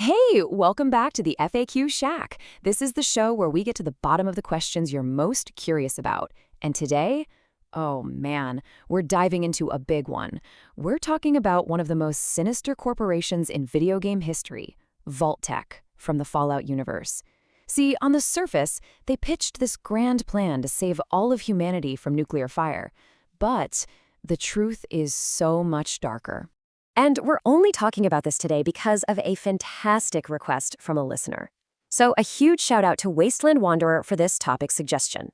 Hey, welcome back to the FAQ Shack. This is the show where we get to the bottom of the questions you're most curious about. And today, oh man, we're diving into a big one. We're talking about one of the most sinister corporations in video game history, Vault-Tec, from the Fallout universe. See, on the surface, they pitched this grand plan to save all of humanity from nuclear fire. But the truth is so much darker. And we're only talking about this today because of a fantastic request from a listener. So a huge shout out to Wasteland Wanderer for this topic suggestion.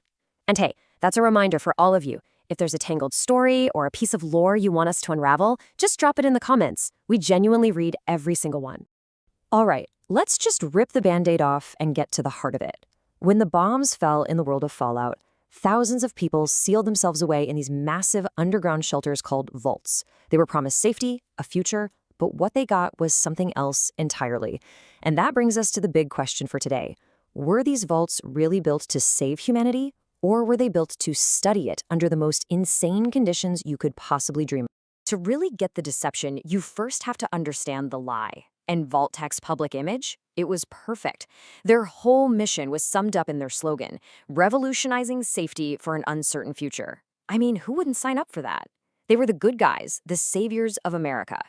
And hey, that's a reminder for all of you. If there's a tangled story or a piece of lore you want us to unravel, just drop it in the comments. We genuinely read every single one. All right, let's just rip the Band-Aid off and get to the heart of it. When the bombs fell in the world of Fallout, thousands of people sealed themselves away in these massive underground shelters called vaults. They were promised safety, a future, but what they got was something else entirely. And that brings us to the big question for today. Were these vaults really built to save humanity, or were they built to study it under the most insane conditions you could possibly dream of? To really get the deception, you first have to understand the lie. And Vault-Tec's public image? It was perfect. Their whole mission was summed up in their slogan, revolutionizing safety for an uncertain future. I mean, who wouldn't sign up for that? They were the good guys, the saviors of America.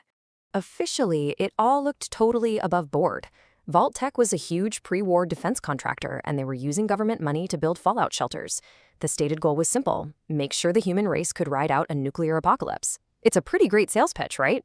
Officially, it all looked totally above board. Vault-Tec was a huge pre-war defense contractor, and they were using government money to build fallout shelters. The stated goal was simple: make sure the human race could ride out a nuclear apocalypse. It's a pretty great sales pitch, right?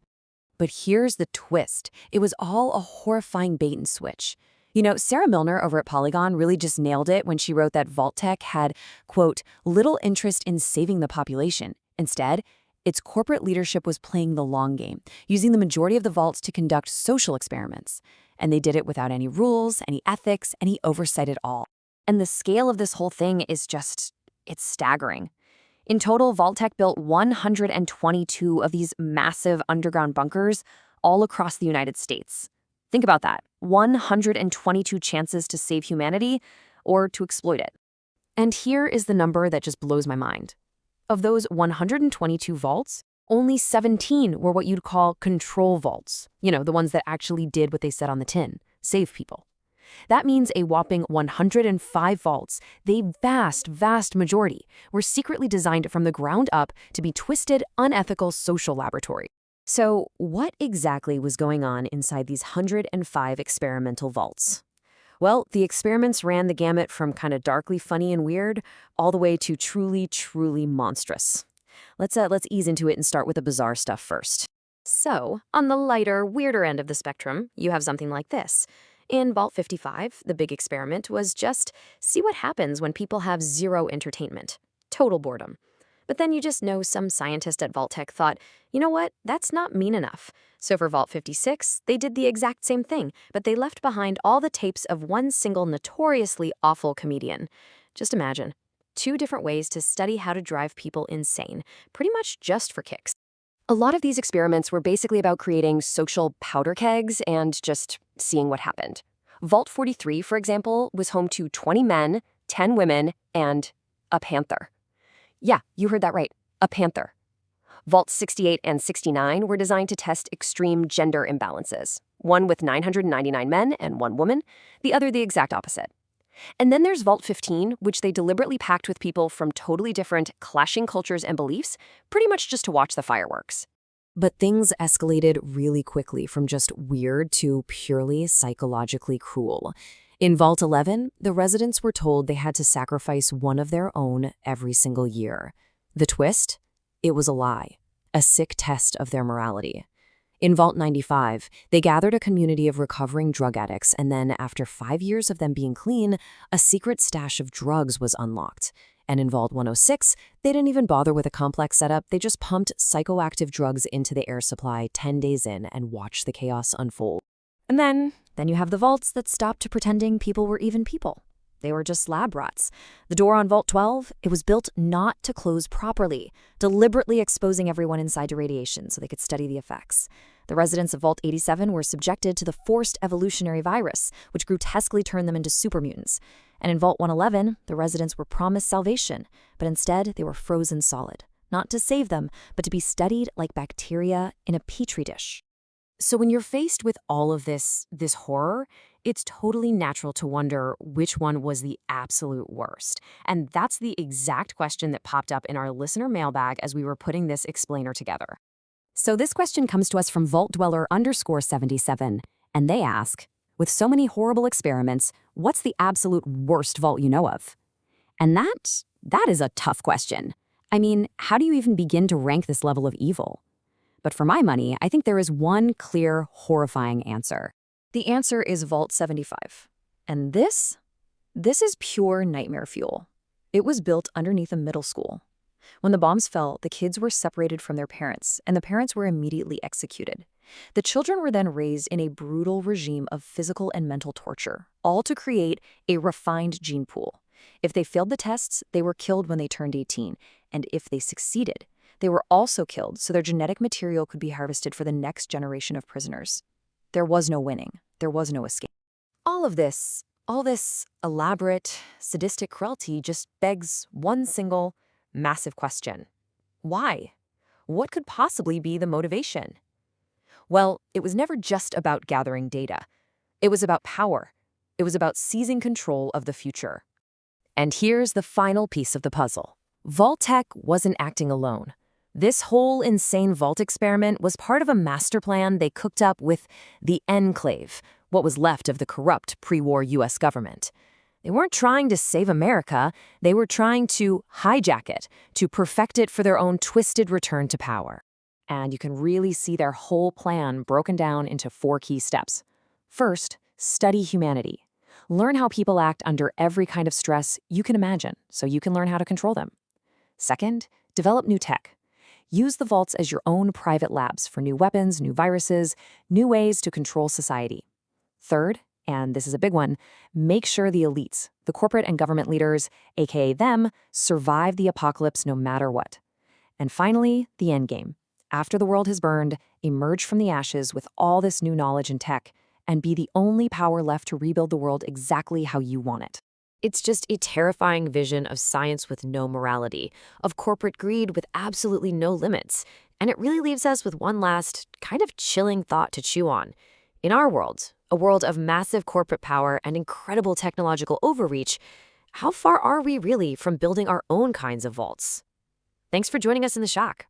But here's the twist. It was all a horrifying bait and switch. You know, Sarah Milner over at Polygon really just nailed it when she wrote that Vault-Tec had, quote, little interest in saving the population. Instead, its corporate leadership was playing the long game, using the majority of the vaults to conduct social experiments. And they did it without any rules, any ethics, any oversight at all. And the scale of this whole thing is just, it's staggering. In total, Vault-Tec built 122 of these massive underground bunkers all across the United States. Think about that. 122 chances to save humanity or to exploit it. And here is the number that just blows my mind. Of those 122 vaults, only 17 were what you'd call control vaults. You know, the ones that actually did what they said on the tin, save people. That means a whopping 105 vaults, the vast majority, were secretly designed from the ground up to be twisted, unethical social laboratories. So what exactly was going on inside these 105 experimental vaults? Well, the experiments ran the gamut from kind of darkly funny and weird, all the way to truly monstrous. Let's ease into it and start with the bizarre stuff first. So, on the lighter, weirder end of the spectrum, you have something like this. In Vault 55, the big experiment was just see what happens when people have zero entertainment. Total boredom. But then you just know some scientist at Vault-Tec thought, you know what, that's not mean enough. So for Vault 56, they did the exact same thing, but they left behind all the tapes of one single notoriously awful comedian. Just imagine, 2 different ways to study how to drive people insane, pretty much just for kicks. A lot of these experiments were basically about creating social powder kegs and just seeing what happened. Vault 43, for example, was home to 20 men, 10 women, and a panther. Yeah, you heard that right, a panther. Vaults 68 and 69 were designed to test extreme gender imbalances, one with 999 men and 1 woman, the other the exact opposite. And then there's Vault 15, which they deliberately packed with people from totally different, clashing cultures and beliefs, pretty much just to watch the fireworks. But things escalated really quickly from just weird to purely psychologically cruel. In Vault 11, the residents were told they had to sacrifice one of their own every single year. The twist? It was a lie, a sick test of their morality. In Vault 95, they gathered a community of recovering drug addicts, and then, after 5 years of them being clean, a secret stash of drugs was unlocked. And in Vault 106, they didn't even bother with a complex setup, they just pumped psychoactive drugs into the air supply 10 days in and watched the chaos unfold. And then you have the vaults that stopped pretending people were even people. They were just lab rats. The door on Vault 12, it was built not to close properly, deliberately exposing everyone inside to radiation so they could study the effects. The residents of Vault 87 were subjected to the forced evolutionary virus, which grotesquely turned them into super mutants. And in Vault 111, the residents were promised salvation, but instead they were frozen solid, not to save them, but to be studied like bacteria in a petri dish. So when you're faced with all of this horror, it's totally natural to wonder which one was the absolute worst. And that's the exact question that popped up in our listener mailbag as we were putting this explainer together. So this question comes to us from vault_dweller_77, and they ask, with so many horrible experiments, what's the absolute worst vault you know of? And that is a tough question. I mean, how do you even begin to rank this level of evil? But for my money, I think there is one clear, horrifying answer. The answer is Vault 75. And this is pure nightmare fuel. It was built underneath a middle school. When the bombs fell, the kids were separated from their parents, and the parents were immediately executed. The children were then raised in a brutal regime of physical and mental torture, all to create a refined gene pool. If they failed the tests, they were killed when they turned 18, and if they succeeded, they were also killed so their genetic material could be harvested for the next generation of prisoners. There was no winning. There was no escape. All this elaborate, sadistic cruelty just begs one single, massive question. Why? What could possibly be the motivation? Well, it was never just about gathering data. It was about power. It was about seizing control of the future. And here's the final piece of the puzzle. Vault-Tec wasn't acting alone. This whole insane vault experiment was part of a master plan they cooked up with the Enclave, what was left of the corrupt pre-war U.S. government. They weren't trying to save America, they were trying to hijack it, to perfect it for their own twisted return to power. And you can really see their whole plan broken down into 4 key steps. First, study humanity. Learn how people act under every kind of stress you can imagine, so you can learn how to control them. Second, develop new tech. Use the vaults as your own private labs for new weapons, new viruses, new ways to control society. Third, and this is a big one, make sure the elites, the corporate and government leaders, aka them, survive the apocalypse no matter what. And finally, the endgame. After the world has burned, emerge from the ashes with all this new knowledge and tech, and be the only power left to rebuild the world exactly how you want it. It's just a terrifying vision of science with no morality, of corporate greed with absolutely no limits. And it really leaves us with one last, kind of chilling thought to chew on. In our world, a world of massive corporate power and incredible technological overreach, how far are we really from building our own kinds of vaults? Thanks for joining us in the shock.